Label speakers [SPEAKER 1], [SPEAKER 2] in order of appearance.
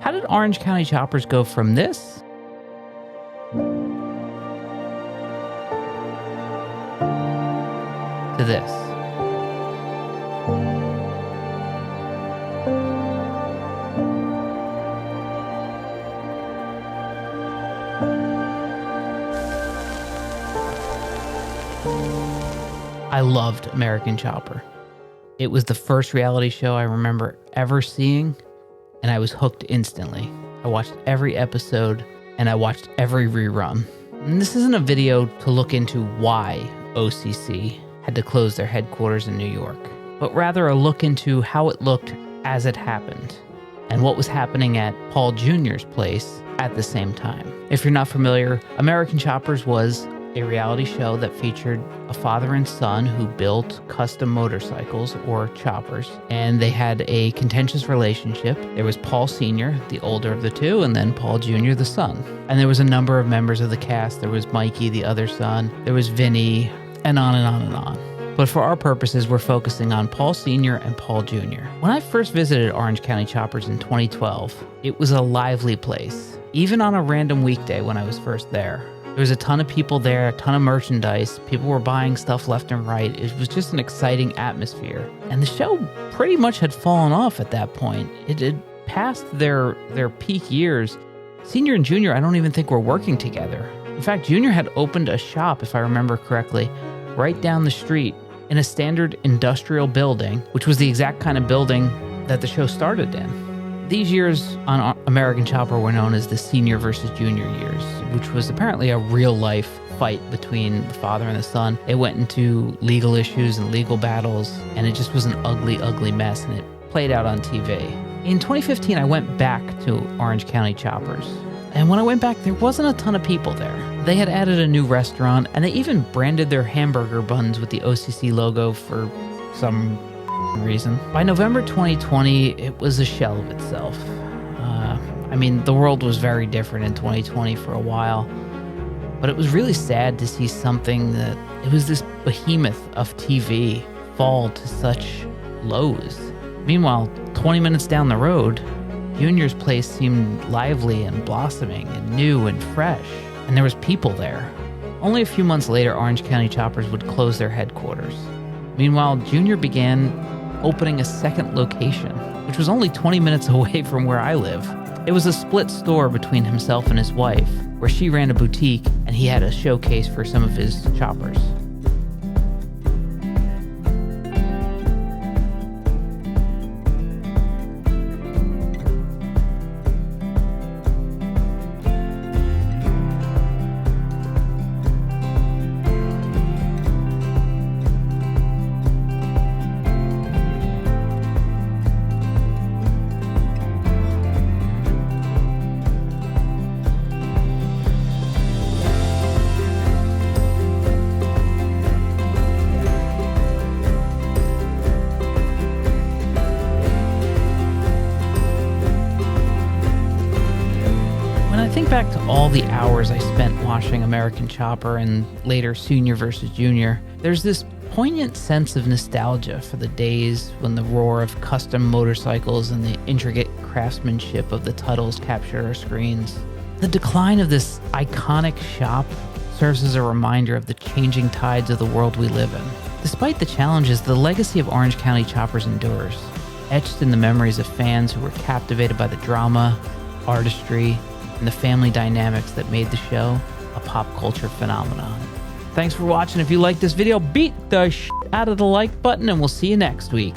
[SPEAKER 1] How did Orange County Choppers go from this to this? I loved American Chopper. It was the first reality show I remember ever seeing, and I was hooked instantly. I watched every episode, and I watched every rerun. And this isn't a video to look into why OCC had to close their headquarters in New York, but rather a look into how it looked as it happened, and what was happening at Paul Jr.'s place at the same time. If you're not familiar, American Choppers was a reality show that featured a father and son who built custom motorcycles, or choppers, and they had a contentious relationship. There was Paul Sr., the older of the two, and then Paul Jr., the son. And there was a number of members of the cast. There was Mikey, the other son. There was Vinny, and on and on and on. But for our purposes, we're focusing on Paul Sr. and Paul Jr. When I first visited Orange County Choppers in 2012, it was a lively place. Even on a random weekday when I was first there, there was a ton of people there, a ton of merchandise. People were buying stuff left and right. It was just an exciting atmosphere. And the show pretty much had fallen off at that point. It had passed their peak years. Senior and Junior, I don't even think were working together. In fact, Junior had opened a shop, if I remember correctly, right down the street in a standard industrial building, which was the exact kind of building that the show started in. These years on American Chopper were known as the senior versus junior years, which was apparently a real-life fight between the father and the son. It went into legal issues and legal battles, and it just was an ugly, ugly mess, and it played out on TV. In 2015, I went back to Orange County Choppers, and when I went back, there wasn't a ton of people there. They had added a new restaurant, and they even branded their hamburger buns with the OCC logo for some reason. By November 2020, it was a shell of itself. The world was very different in 2020 for a while, but it was really sad to see something that, it was this behemoth of TV fall to such lows. Meanwhile, 20 minutes down the road, Junior's place seemed lively and blossoming and new and fresh, and there was people there. Only a few months later, Orange County Choppers would close their headquarters. Meanwhile, Junior began opening a second location, which was only 20 minutes away from where I live. It was a split store between himself and his wife, where she ran a boutique and he had a showcase for some of his choppers. Think back to all the hours I spent watching American Chopper and later Senior versus Junior, there's this poignant sense of nostalgia for the days when the roar of custom motorcycles and the intricate craftsmanship of the titles captured our screens. The decline of this iconic shop serves as a reminder of the changing tides of the world we live in. Despite the challenges, the legacy of Orange County Choppers endures, etched in the memories of fans who were captivated by the drama, artistry, and the family dynamics that made the show a pop culture phenomenon. Thanks for watching. If you like this video, beat the shit out of the like button, and we'll see you next week.